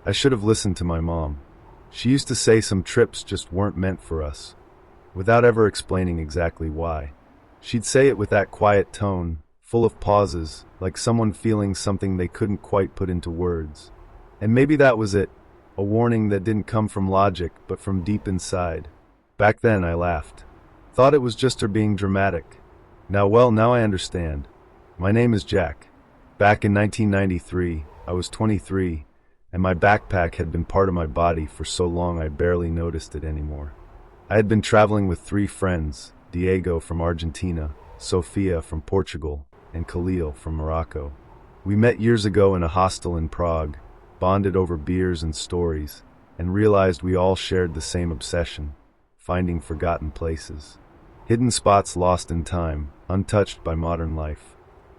I should have listened to my mom. She used to say some trips just weren't meant for us, without ever explaining exactly why. She'd say it with that quiet tone, full of pauses, like someone feeling something they couldn't quite put into words. And maybe that was it, a warning that didn't come from logic, but from deep inside. Back then, I laughed. Thought it was just her being dramatic. Now I understand. My name is Jack. Back in 1993, I was 23, and my backpack had been part of my body for so long I barely noticed it anymore. I had been traveling with 3 friends, Diego from Argentina, Sofia from Portugal, and Khalil from Morocco. We met years ago in a hostel in Prague, bonded over beers and stories, and realized we all shared the same obsession, finding forgotten places. Hidden spots lost in time, untouched by modern life.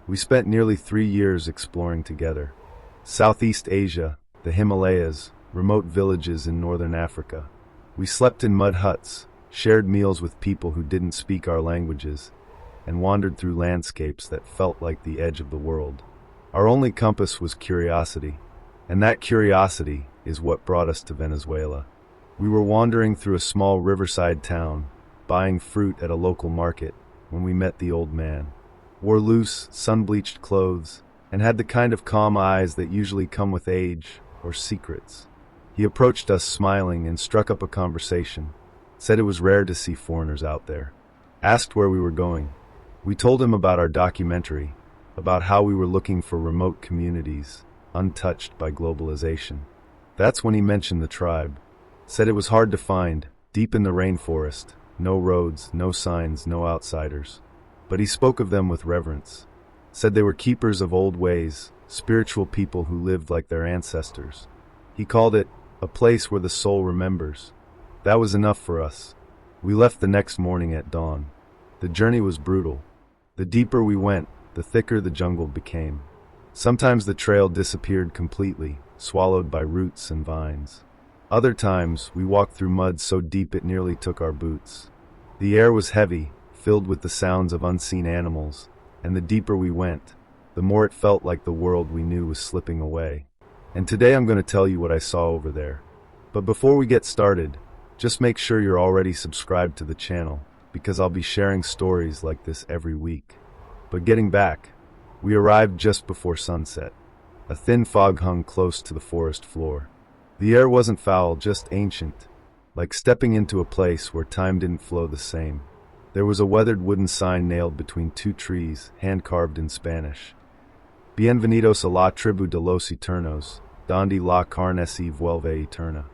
We spent nearly 3 years exploring together. Southeast Asia, the Himalayas, remote villages in northern Africa. We slept in mud huts, shared meals with people who didn't speak our languages, and wandered through landscapes that felt like the edge of the world. Our only compass was curiosity, and that curiosity is what brought us to Venezuela. We were wandering through a small riverside town, buying fruit at a local market, when we met the old man. Wore loose, sun-bleached clothes, and had the kind of calm eyes that usually come with age or secrets. He approached us smiling and struck up a conversation. Said it was rare to see foreigners out there. Asked where we were going. We told him about our documentary, about how we were looking for remote communities, untouched by globalization. That's when he mentioned the tribe. Said it was hard to find, deep in the rainforest, no roads, no signs, no outsiders. But he spoke of them with reverence. Said they were keepers of old ways, spiritual people who lived like their ancestors. He called it a place where the soul remembers. That was enough for us. We left the next morning at dawn. The journey was brutal. The deeper we went, the thicker the jungle became. Sometimes the trail disappeared completely, swallowed by roots and vines. Other times, we walked through mud so deep it nearly took our boots. The air was heavy, filled with the sounds of unseen animals, and the deeper we went, the more it felt like the world we knew was slipping away. And today I'm going to tell you what I saw over there. But before we get started, just make sure you're already subscribed to the channel, because I'll be sharing stories like this every week. But getting back, we arrived just before sunset. A thin fog hung close to the forest floor. The air wasn't foul, just ancient, like stepping into a place where time didn't flow the same. There was a weathered wooden sign nailed between 2 trees, hand-carved in Spanish. Bienvenidos a la tribu de los eternos, donde la carne se vuelve eterna.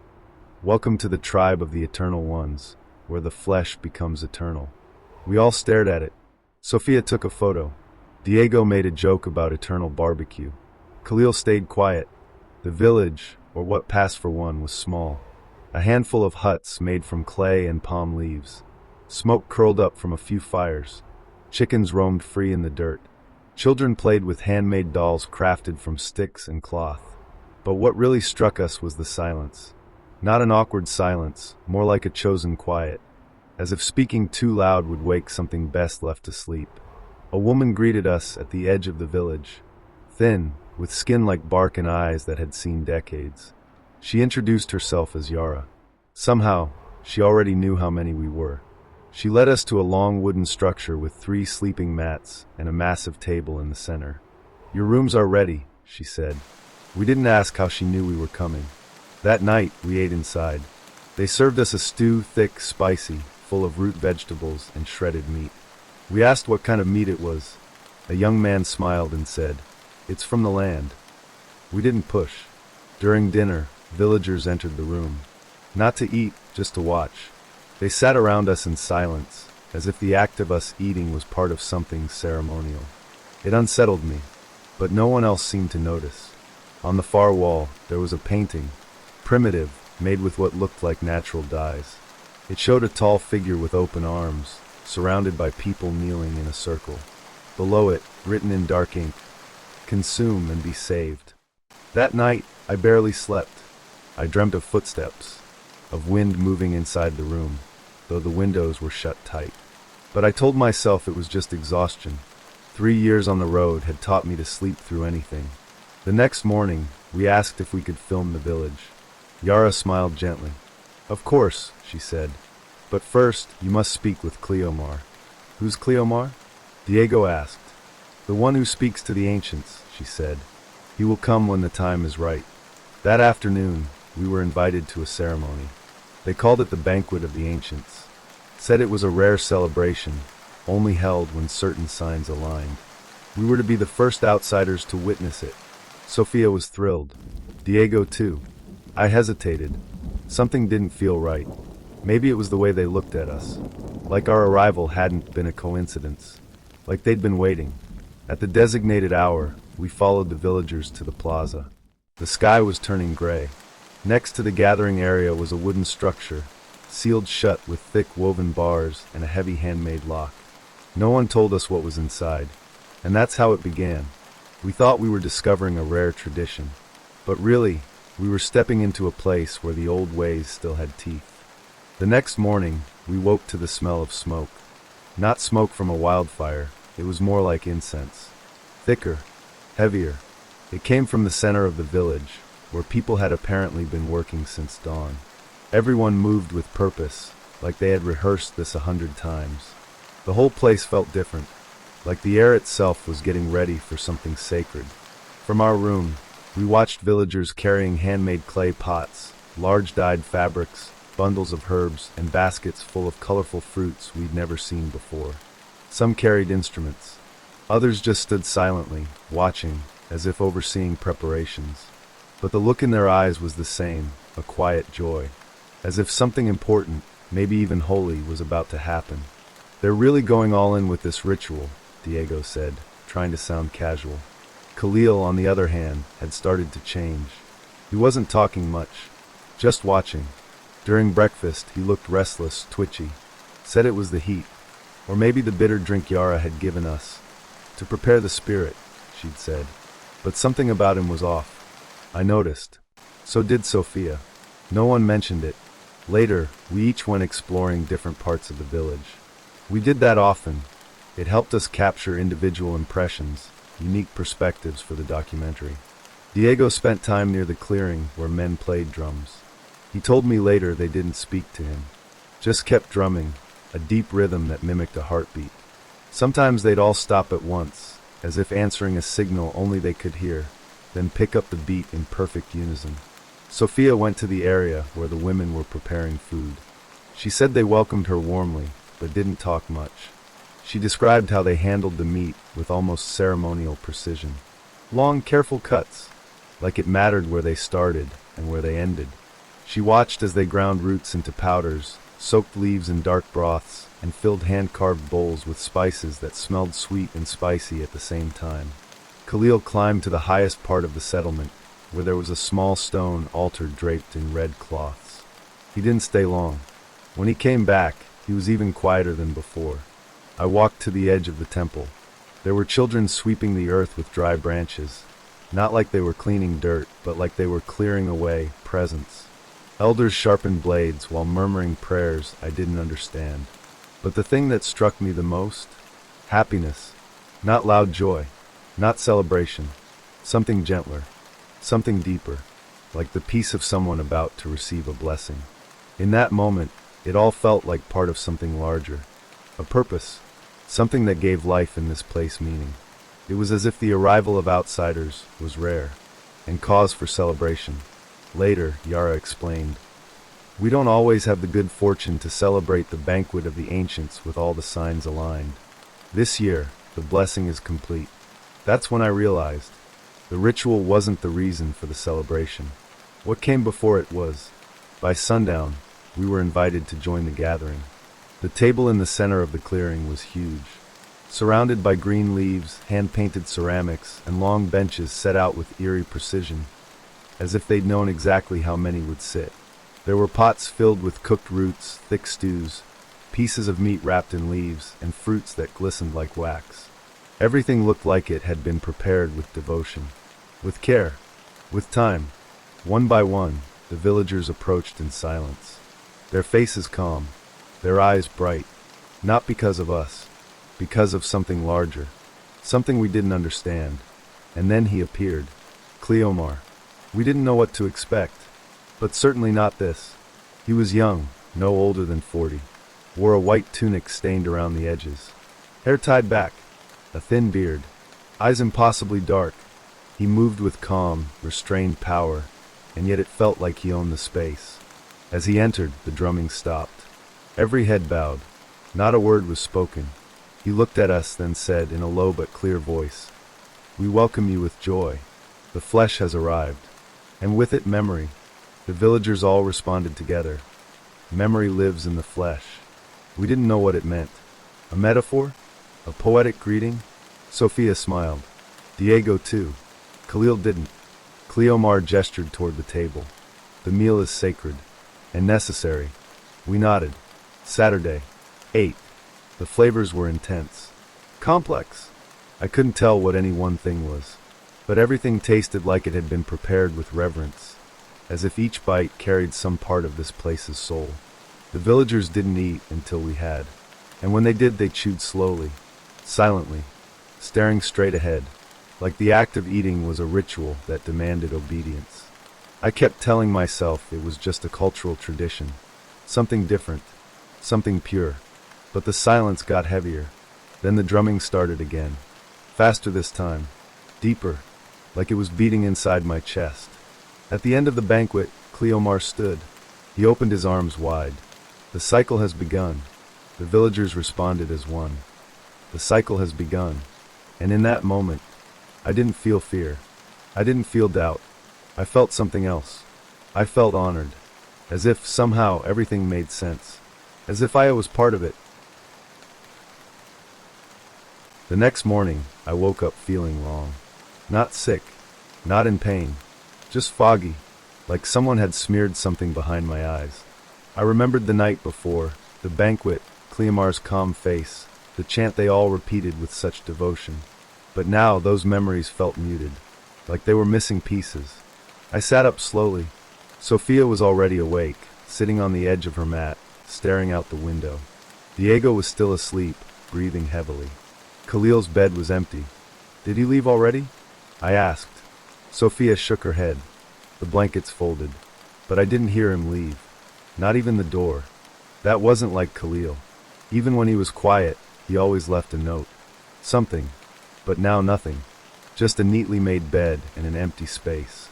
Welcome to the tribe of the eternal ones, where the flesh becomes eternal. We all stared at it. Sofia took a photo. Diego made a joke about eternal barbecue. Khalil stayed quiet. The village, or what passed for one, was small. A handful of huts made from clay and palm leaves. Smoke curled up from a few fires. Chickens roamed free in the dirt. Children played with handmade dolls crafted from sticks and cloth. But what really struck us was the silence. Not an awkward silence, more like a chosen quiet, as if speaking too loud would wake something best left asleep. A woman greeted us at the edge of the village, thin, with skin like bark and eyes that had seen decades. She introduced herself as Yara. Somehow, she already knew how many we were. She led us to a long wooden structure with 3 sleeping mats and a massive table in the center. "Your rooms are ready," she said. We didn't ask how she knew we were coming. That night, we ate inside. They served us a stew, thick, spicy, full of root vegetables and shredded meat. We asked what kind of meat it was. A young man smiled and said, "It's from the land." We didn't push. During dinner, villagers entered the room. Not to eat, just to watch. They sat around us in silence, as if the act of us eating was part of something ceremonial. It unsettled me, but no one else seemed to notice. On the far wall, there was a painting, primitive, made with what looked like natural dyes. It showed a tall figure with open arms, surrounded by people kneeling in a circle. Below it, written in dark ink, "Consume and be saved." That night, I barely slept. I dreamt of footsteps, of wind moving inside the room, though the windows were shut tight. But I told myself it was just exhaustion. 3 years on the road had taught me to sleep through anything. The next morning, we asked if we could film the village. Yara smiled gently. Of course, she said. But first, you must speak with Cleomar. Who's Cleomar? Diego asked. The one who speaks to the ancients, she said. He will come when the time is right. That afternoon, we were invited to a ceremony. They called it the Banquet of the Ancients. Said it was a rare celebration, only held when certain signs aligned. We were to be the first outsiders to witness it. Sophia was thrilled. Diego too. I hesitated. Something didn't feel right. Maybe it was the way they looked at us. Like our arrival hadn't been a coincidence. Like they'd been waiting. At the designated hour, we followed the villagers to the plaza. The sky was turning gray. Next to the gathering area was a wooden structure, sealed shut with thick woven bars and a heavy handmade lock. No one told us what was inside, and that's how it began. We thought we were discovering a rare tradition, but really, we were stepping into a place where the old ways still had teeth. The next morning, we woke to the smell of smoke. Not smoke from a wildfire, it was more like incense. Thicker, heavier. It came from the center of the village, where people had apparently been working since dawn. Everyone moved with purpose, like they had rehearsed this 100 times. The whole place felt different, like the air itself was getting ready for something sacred. From our room, we watched villagers carrying handmade clay pots, large dyed fabrics, bundles of herbs, and baskets full of colorful fruits we'd never seen before. Some carried instruments. Others just stood silently, watching, as if overseeing preparations. But the look in their eyes was the same, a quiet joy. As if something important, maybe even holy, was about to happen. They're really going all in with this ritual, Diego said, trying to sound casual. Khalil, on the other hand, had started to change. He wasn't talking much, just watching. During breakfast, he looked restless, twitchy. Said it was the heat, or maybe the bitter drink Yara had given us. To prepare the spirit, she'd said. But something about him was off. I noticed. So did Sophia. No one mentioned it. Later, we each went exploring different parts of the village. We did that often. It helped us capture individual impressions, unique perspectives for the documentary. Diego spent time near the clearing where men played drums. He told me later they didn't speak to him, just kept drumming, a deep rhythm that mimicked a heartbeat. Sometimes they'd all stop at once, as if answering a signal only they could hear, then pick up the beat in perfect unison. Sophia went to the area where the women were preparing food. She said they welcomed her warmly, but didn't talk much. She described how they handled the meat with almost ceremonial precision. Long, careful cuts, like it mattered where they started and where they ended. She watched as they ground roots into powders, soaked leaves in dark broths, and filled hand-carved bowls with spices that smelled sweet and spicy at the same time. Khalil climbed to the highest part of the settlement, where there was a small stone altar draped in red cloths. He didn't stay long. When he came back, he was even quieter than before. I walked to the edge of the temple. There were children sweeping the earth with dry branches, not like they were cleaning dirt, but like they were clearing away presents. Elders sharpened blades while murmuring prayers I didn't understand. But the thing that struck me the most? Happiness. Not loud joy. Not celebration. Something gentler. Something deeper. Like the peace of someone about to receive a blessing. In that moment, it all felt like part of something larger. A purpose. Something that gave life in this place meaning. It was as if the arrival of outsiders was rare, and cause for celebration. Later, Yara explained, we don't always have the good fortune to celebrate the banquet of the ancients with all the signs aligned. This year, the blessing is complete. That's when I realized, the ritual wasn't the reason for the celebration. What came before it was, by sundown, we were invited to join the gathering. The table in the center of the clearing was huge, surrounded by green leaves, hand-painted ceramics, and long benches set out with eerie precision, as if they'd known exactly how many would sit. There were pots filled with cooked roots, thick stews, pieces of meat wrapped in leaves, and fruits that glistened like wax. Everything looked like it had been prepared with devotion, with care, with time. One by one, the villagers approached in silence, their faces calm, their eyes bright, not because of us, because of something larger, something we didn't understand. And then he appeared, Cleomar. We didn't know what to expect, but certainly not this. He was young, no older than 40, wore a white tunic stained around the edges, hair tied back, a thin beard, eyes impossibly dark. He moved with calm, restrained power, and yet it felt like he owned the space. As he entered, the drumming stopped. Every head bowed. Not a word was spoken. He looked at us, then said in a low but clear voice, "We welcome you with joy. The flesh has arrived." And with it memory. The villagers all responded together. Memory lives in the flesh. We didn't know what it meant. A metaphor? A poetic greeting? Sophia smiled. Diego too. Khalil didn't. Cleomar gestured toward the table. The meal is sacred. And necessary. We nodded. Saturday. 8. The flavors were intense. Complex. I couldn't tell what any one thing was. But everything tasted like it had been prepared with reverence, as if each bite carried some part of this place's soul. The villagers didn't eat until we had. And when they did, they chewed slowly, silently, staring straight ahead, like the act of eating was a ritual that demanded obedience. I kept telling myself it was just a cultural tradition, something different, something pure. But the silence got heavier. Then the drumming started again, faster this time, deeper, like it was beating inside my chest. At the end of the banquet, Cleomar stood. He opened his arms wide. The cycle has begun. The villagers responded as one. The cycle has begun. And in that moment, I didn't feel fear. I didn't feel doubt. I felt something else. I felt honored. As if somehow everything made sense. As if I was part of it. The next morning, I woke up feeling wrong. Not sick. Not in pain. Just foggy. Like someone had smeared something behind my eyes. I remembered the night before, the banquet, Cleomar's calm face, the chant they all repeated with such devotion. But now those memories felt muted, like they were missing pieces. I sat up slowly. Sophia was already awake, sitting on the edge of her mat, staring out the window. Diego was still asleep, breathing heavily. Khalil's bed was empty. Did he leave already? I asked. Sophia shook her head. The blankets folded. But I didn't hear him leave. Not even the door. That wasn't like Khalil. Even when he was quiet, he always left a note. Something. But now nothing. Just a neatly made bed and an empty space.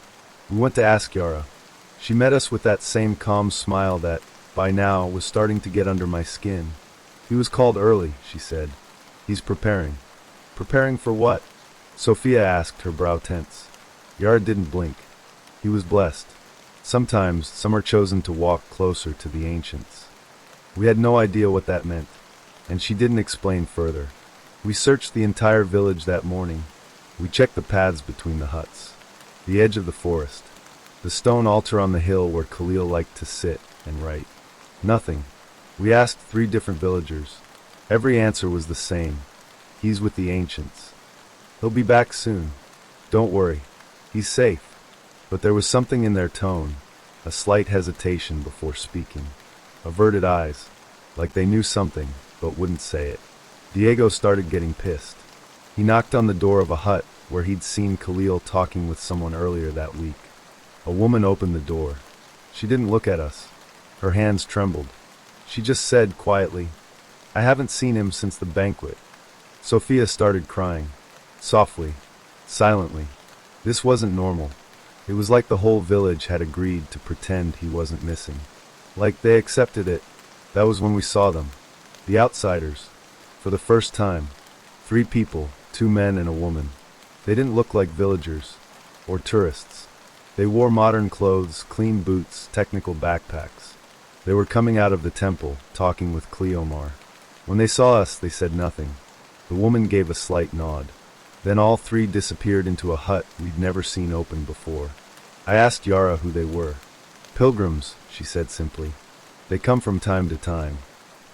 We went to ask Yara. She met us with that same calm smile that, by now, was starting to get under my skin. He was called early, she said. He's preparing. Preparing for what? Sophia asked, her brow tense. Yara didn't blink. He was blessed. Sometimes some are chosen to walk closer to the ancients. We had no idea what that meant, and she didn't explain further. We searched the entire village that morning. We checked the paths between the huts, the edge of the forest, the stone altar on the hill where Khalil liked to sit and write. Nothing. We asked 3 different villagers. Every answer was the same. He's with the ancients. He'll be back soon. Don't worry. He's safe. But there was something in their tone, a slight hesitation before speaking. Averted eyes, like they knew something, but wouldn't say it. Diego started getting pissed. He knocked on the door of a hut where he'd seen Khalil talking with someone earlier that week. A woman opened the door. She didn't look at us. Her hands trembled. She just said quietly, "I haven't seen him since the banquet." Sophia started crying. Softly. Silently. This wasn't normal. It was like the whole village had agreed to pretend he wasn't missing. Like they accepted it. That was when we saw them. The outsiders. For the first time. 3 people, 2 men and a woman. They didn't look like villagers. Or tourists. They wore modern clothes, clean boots, technical backpacks. They were coming out of the temple, talking with Cleomar. When they saw us, they said nothing. The woman gave a slight nod. Then all 3 disappeared into a hut we'd never seen open before. I asked Yara who they were. "Pilgrims," she said simply. "They come from time to time."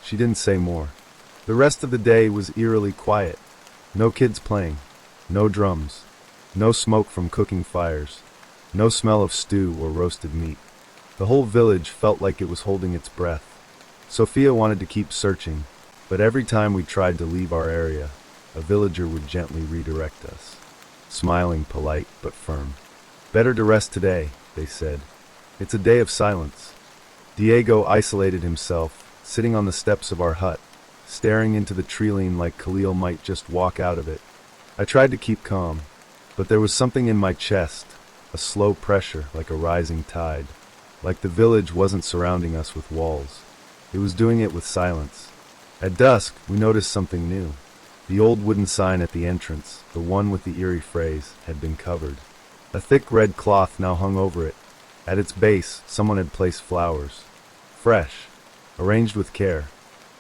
She didn't say more. The rest of the day was eerily quiet. No kids playing. No drums. No smoke from cooking fires. No smell of stew or roasted meat. The whole village felt like it was holding its breath. Sophia wanted to keep searching, but every time we tried to leave our area, a villager would gently redirect us, smiling polite but firm. Better to rest today, they said. It's a day of silence. Diego isolated himself, sitting on the steps of our hut, staring into the treeline like Khalil might just walk out of it. I tried to keep calm, but there was something in my chest, a slow pressure like a rising tide. Like the village wasn't surrounding us with walls. It was doing it with silence. At dusk, we noticed something new. The old wooden sign at the entrance, the one with the eerie phrase, had been covered. A thick red cloth now hung over it. At its base, someone had placed flowers. Fresh, arranged with care.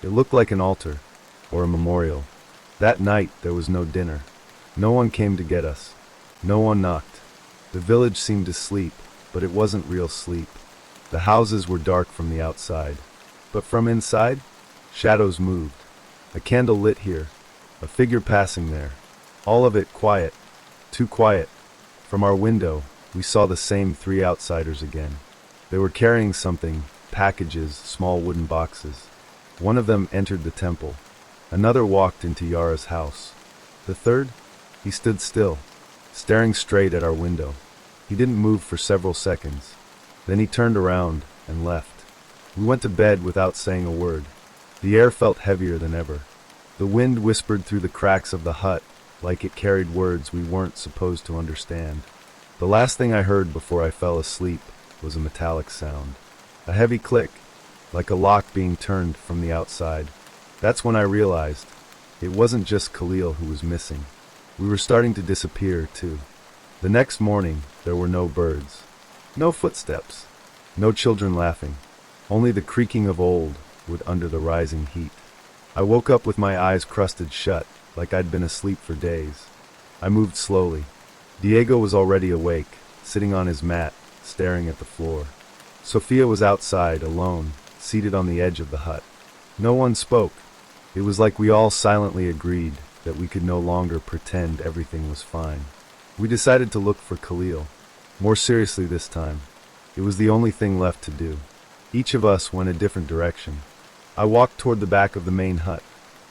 It looked like an altar, or a memorial. That night, there was no dinner. No one came to get us. No one knocked. The village seemed to sleep, but it wasn't real sleep. The houses were dark from the outside. But from inside, shadows moved. A candle lit here, a figure passing there. All of it quiet, too quiet. From our window, we saw the same three outsiders again. They were carrying something, packages, small wooden boxes. One of them entered the temple. Another walked into Yara's house. The third, he stood still, staring straight at our window. He didn't move for several seconds. Then he turned around and left. We went to bed without saying a word. The air felt heavier than ever. The wind whispered through the cracks of the hut, like it carried words we weren't supposed to understand. The last thing I heard before I fell asleep was a metallic sound. A heavy click, like a lock being turned from the outside. That's when I realized it wasn't just Khalil who was missing. We were starting to disappear, too. The next morning, there were no birds. No footsteps. No children laughing. Only the creaking of old wood under the rising heat. I woke up with my eyes crusted shut, like I'd been asleep for days. I moved slowly. Diego was already awake, sitting on his mat, staring at the floor. Sophia was outside, alone, seated on the edge of the hut. No one spoke. It was like we all silently agreed that we could no longer pretend everything was fine. We decided to look for Khalil. More seriously this time. It was the only thing left to do. Each of us went a different direction. I walked toward the back of the main hut.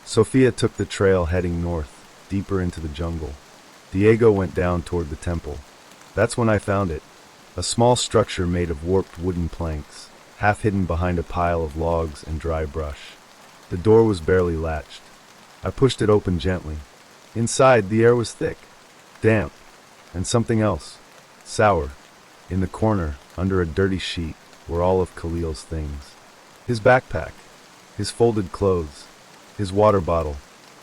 Sophia took the trail heading north, deeper into the jungle. Diego went down toward the temple. That's when I found it. A small structure made of warped wooden planks, half hidden behind a pile of logs and dry brush. The door was barely latched. I pushed it open gently. Inside, the air was thick, damp, and something else, sour. In the corner, under a dirty sheet, were all of Khalil's things. His backpack, his folded clothes, his water bottle,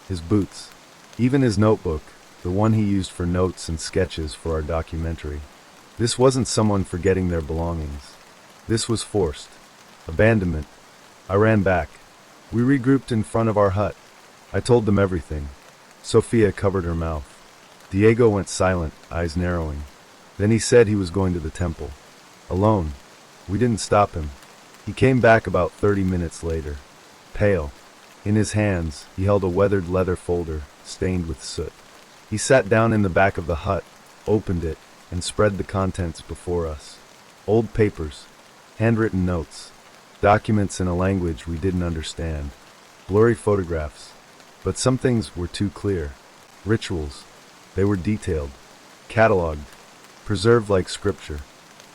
his boots, even his notebook, the one he used for notes and sketches for our documentary. This wasn't someone forgetting their belongings. This was forced. Abandonment. I ran back. We regrouped in front of our hut. I told them everything. Sophia covered her mouth. Diego went silent, eyes narrowing. Then he said he was going to the temple. Alone. We didn't stop him. He came back about 30 minutes later. Pale. In his hands, he held a weathered leather folder, stained with soot. He sat down in the back of the hut, opened it, and spread the contents before us. Old papers, handwritten notes, documents in a language we didn't understand, blurry photographs. But some things were too clear. Rituals. They were detailed, catalogued, preserved like scripture.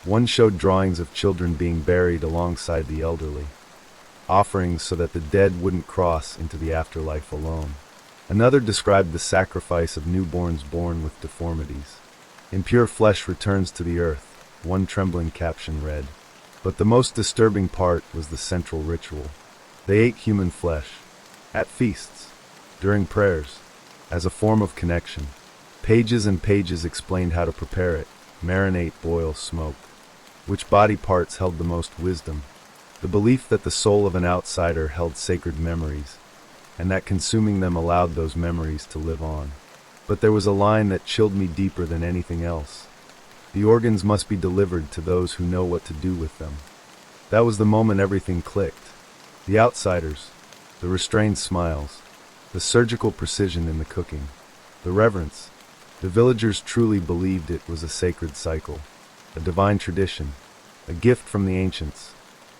One showed drawings of children being buried alongside the elderly, offerings so that the dead wouldn't cross into the afterlife alone. Another described the sacrifice of newborns born with deformities. Impure flesh returns to the earth, one trembling caption read. But the most disturbing part was the central ritual. They ate human flesh, at feasts, during prayers, as a form of connection. Pages and pages explained how to prepare it, marinate, boil, smoke. Which body parts held the most wisdom. The belief that the soul of an outsider held sacred memories, and that consuming them allowed those memories to live on. But there was a line that chilled me deeper than anything else. The organs must be delivered to those who know what to do with them. That was the moment everything clicked. The outsiders, the restrained smiles, the surgical precision in the cooking, the reverence. The villagers truly believed it was a sacred cycle, a divine tradition, a gift from the ancients.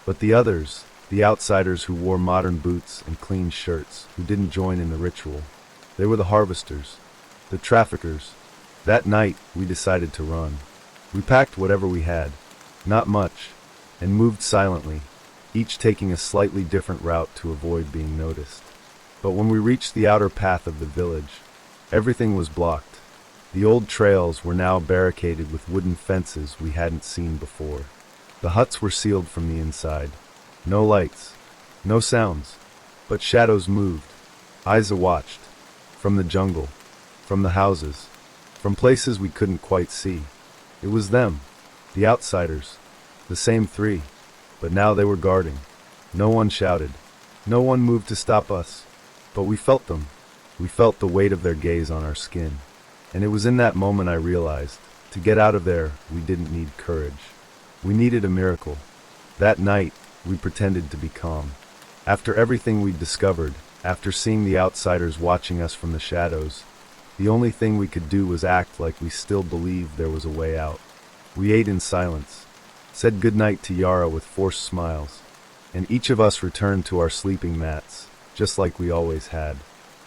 But the others, the outsiders who wore modern boots and clean shirts, who didn't join in the ritual, they were the harvesters, the traffickers. That night, we decided to run. We packed whatever we had, not much, and moved silently, each taking a slightly different route to avoid being noticed. But when we reached the outer path of the village, everything was blocked. The old trails were now barricaded with wooden fences we hadn't seen before. The huts were sealed from the inside. No lights, no sounds, but shadows moved, eyes watched, from the jungle, from the houses, from places we couldn't quite see. It was them, the outsiders, the same three, but now they were guarding. No one shouted, no one moved to stop us, but we felt them. We felt the weight of their gaze on our skin. And it was in that moment I realized, to get out of there, we didn't need courage. We needed a miracle. That night, we pretended to be calm. After everything we'd discovered, after seeing the outsiders watching us from the shadows, the only thing we could do was act like we still believed there was a way out. We ate in silence, said goodnight to Yara with forced smiles, and each of us returned to our sleeping mats, just like we always had.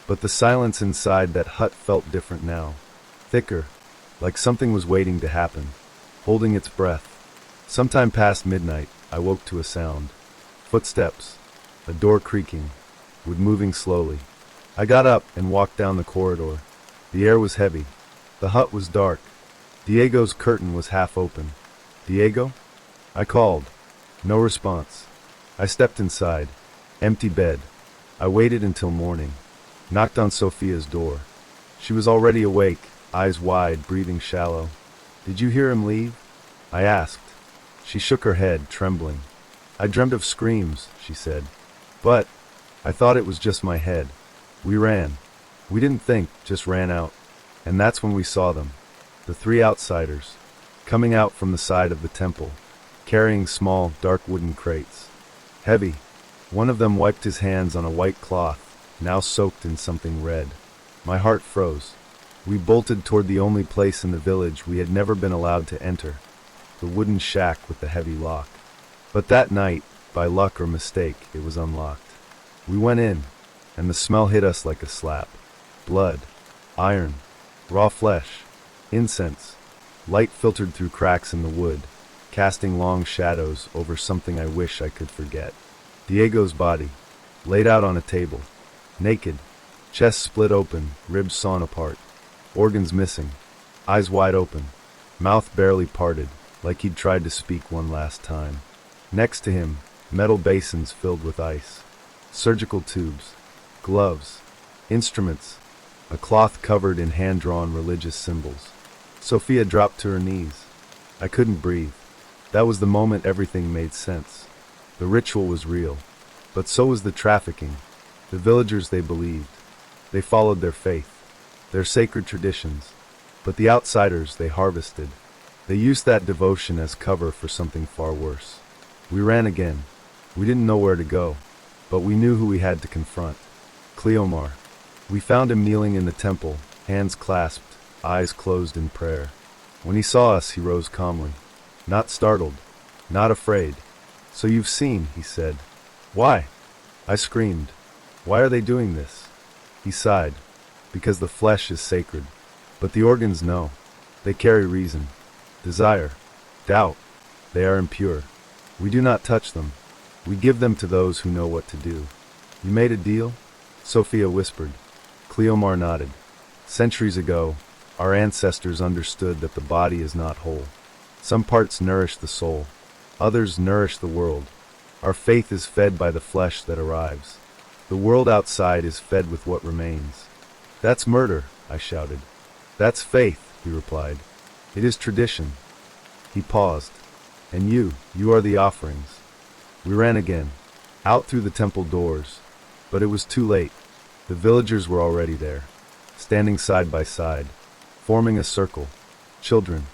But the silence inside that hut felt different now. Thicker, like something was waiting to happen, holding its breath. Sometime past midnight, I woke to a sound. Footsteps, a door creaking, wood moving slowly. I got up and walked down the corridor. The air was heavy. The hut was dark. Diego's curtain was half open. "Diego?" I called. No response. I stepped inside. Empty bed. I waited until morning. Knocked on Sophia's door. She was already awake, eyes wide, breathing shallow. "Did you hear him leave?" I asked. She shook her head, trembling. "I dreamt of screams," she said. "But I thought it was just my head." We ran. We didn't think, just ran out. And that's when we saw them. The three outsiders, coming out from the side of the temple, carrying small, dark wooden crates. Heavy. One of them wiped his hands on a white cloth, now soaked in something red. My heart froze. We bolted toward the only place in the village we had never been allowed to enter, the wooden shack with the heavy lock. But that night, by luck or mistake, it was unlocked. We went in, and the smell hit us like a slap. Blood, iron, raw flesh, incense. Light filtered through cracks in the wood, casting long shadows over something I wish I could forget. Diego's body, laid out on a table, naked, chest split open, ribs sawn apart, organs missing, eyes wide open, mouth barely parted, like he'd tried to speak one last time. Next to him, metal basins filled with ice, surgical tubes, gloves, instruments, a cloth covered in hand-drawn religious symbols. Sophia dropped to her knees. I couldn't breathe. That was the moment everything made sense. The ritual was real, but so was the trafficking. The villagers, they believed. They followed their faith, their sacred traditions. But the outsiders, they harvested. They used that devotion as cover for something far worse. We ran again. We didn't know where to go, but we knew who we had to confront. Cleomar. We found him kneeling in the temple, hands clasped, eyes closed in prayer. When he saw us, he rose calmly. Not startled, not afraid. "So you've seen," he said. "Why?" I screamed. "Why are they doing this?" He sighed. "Because the flesh is sacred. But the organs know. They carry reason, desire, doubt. They are impure. We do not touch them. We give them to those who know what to do." "You made a deal?" Sophia whispered. Cleomar nodded. "Centuries ago, our ancestors understood that the body is not whole. Some parts nourish the soul. Others nourish the world. Our faith is fed by the flesh that arrives. The world outside is fed with what remains." "That's murder," I shouted. "That's faith," he replied. "It is tradition." He paused. "And you are the offerings." We ran again, out through the temple doors. But it was too late. The villagers were already there, standing side by side, forming a circle. Children,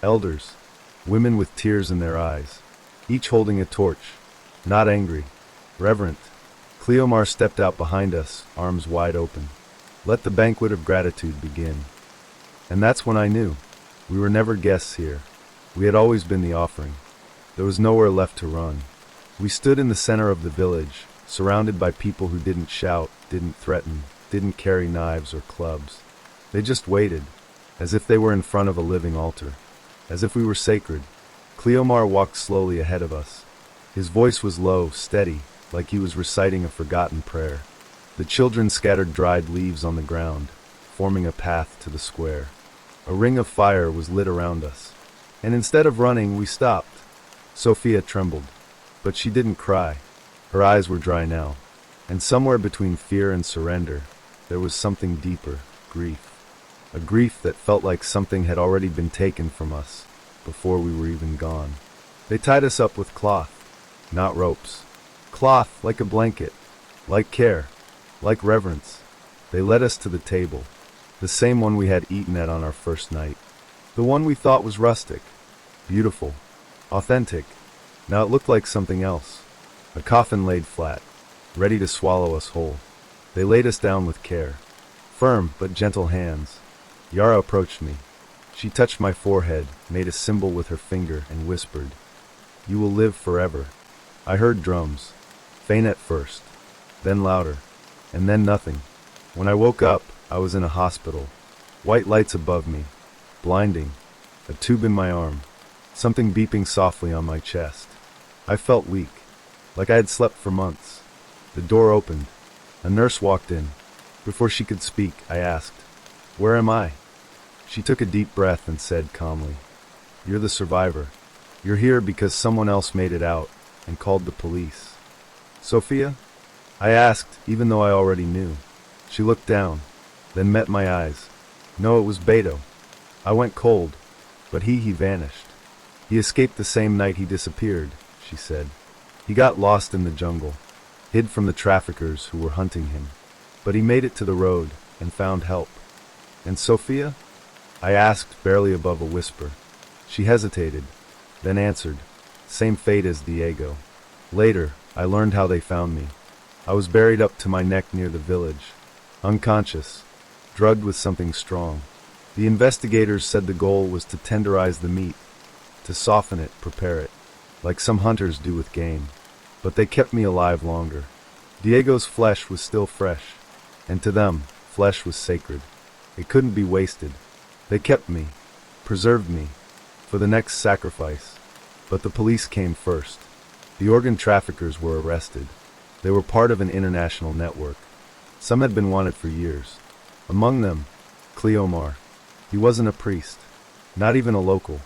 elders, women with tears in their eyes, each holding a torch, not angry, reverent. Cleomar stepped out behind us, arms wide open. "Let the banquet of gratitude begin." And that's when I knew. We were never guests here. We had always been the offering. There was nowhere left to run. We stood in the center of the village, surrounded by people who didn't shout, didn't threaten, didn't carry knives or clubs. They just waited, as if they were in front of a living altar. as if we were sacred. Cleomar walked slowly ahead of us. His voice was low, steady, like he was reciting a forgotten prayer. The children scattered dried leaves on the ground, forming a path to the square. A ring of fire was lit around us, and instead of running, we stopped. Sophia trembled, but she didn't cry. Her eyes were dry now, and somewhere between fear and surrender, there was something deeper, grief. A grief that felt like something had already been taken from us before we were even gone. They tied us up with cloth, not ropes. Cloth like a blanket, like care, like reverence. They led us to the table, the same one we had eaten at on our first night. The one we thought was rustic, beautiful, authentic. Now it looked like something else. A coffin laid flat, ready to swallow us whole. They laid us down with care, firm but gentle hands. Yara approached me. She touched my forehead, made a symbol with her finger, and whispered, "You will live forever." I heard drums, faint at first, then louder, and then nothing. When I woke up, I was in a hospital. White lights above me, blinding, a tube in my arm, something beeping softly on my chest. I felt weak, like I had slept for months. The door opened. A nurse walked in. Before she could speak, I asked, "Where am I?" She took a deep breath and said calmly, "You're the survivor. You're here because someone else made it out and called the police." "Sophia?" I asked, even though I already knew. She looked down, then met my eyes. "No, it was Beto. I went cold, but he vanished. He escaped the same night he disappeared," she said. "He got lost in the jungle, hid from the traffickers who were hunting him. But he made it to the road and found help." "And Sophia?" I asked, barely above a whisper. She hesitated, then answered, "Same fate as Diego." Later, I learned how they found me. I was buried up to my neck near the village, unconscious, drugged with something strong. The investigators said the goal was to tenderize the meat, to soften it, prepare it, like some hunters do with game. But they kept me alive longer. Diego's flesh was still fresh, and to them, flesh was sacred. It couldn't be wasted. They kept me, preserved me, for the next sacrifice. But the police came first. The organ traffickers were arrested. They were part of an international network. Some had been wanted for years. Among them, Cleomar. He wasn't a priest, not even a local.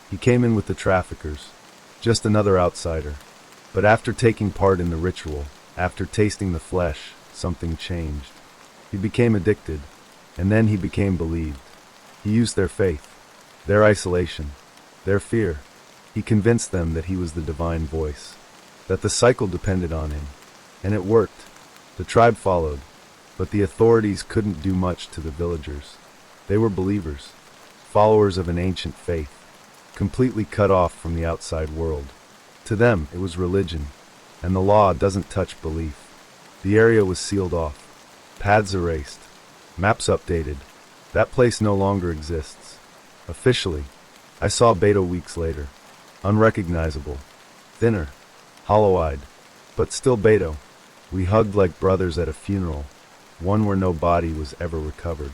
He came in with the traffickers, just another outsider. But after taking part in the ritual, after tasting the flesh, something changed. He became addicted, and then he became believed. He used their faith, their isolation, their fear. He convinced them that he was the divine voice, that the cycle depended on him. And it worked. The tribe followed, but the authorities couldn't do much to the villagers. They were believers, followers of an ancient faith, completely cut off from the outside world. To them, it was religion, and the law doesn't touch belief. The area was sealed off, paths erased, maps updated. That place no longer exists. Officially, I saw Beto weeks later, unrecognizable, thinner, hollow-eyed, but still Beto. We hugged like brothers at a funeral, one where no body was ever recovered.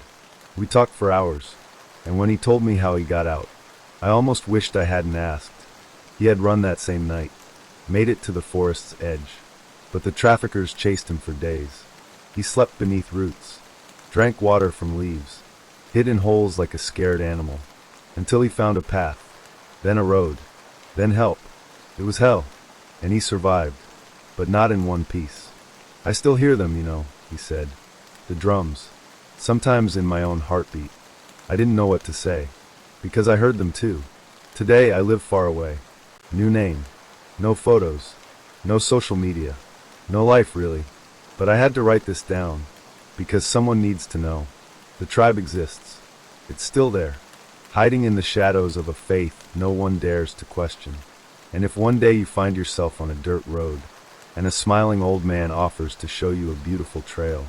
We talked for hours, and when he told me how he got out, I almost wished I hadn't asked. He had run that same night, made it to the forest's edge, but the traffickers chased him for days. He slept beneath roots, drank water from leaves, hid in holes like a scared animal, until he found a path, then a road, then help. It was hell, and he survived, but not in one piece. "I still hear them, he said. The drums. Sometimes in my own heartbeat. I didn't know what to say, because I heard them too. Today I live far away. New name. No photos. No social media. No life, really. But I had to write this down, because someone needs to know. The tribe exists. It's still there, hiding in the shadows of a faith no one dares to question. And if one day you find yourself on a dirt road, and a smiling old man offers to show you a beautiful trail,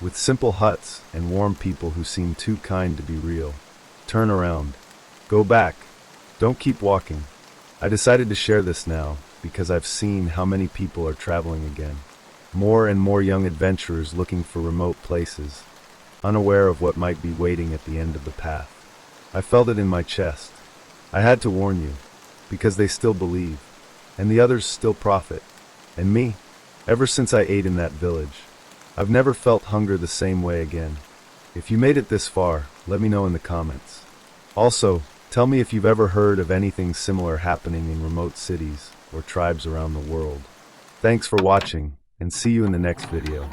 with simple huts and warm people who seem too kind to be real, turn around. Go back. Don't keep walking. I decided to share this now, because I've seen how many people are traveling again. More and more young adventurers looking for remote places, unaware of what might be waiting at the end of the path. I felt it in my chest. I had to warn you, because they still believe, and the others still profit. And me, ever since I ate in that village, I've never felt hunger the same way again. If you made it this far, let me know in the comments. Also, tell me if you've ever heard of anything similar happening in remote cities or tribes around the world. Thanks for watching, and see you in the next video.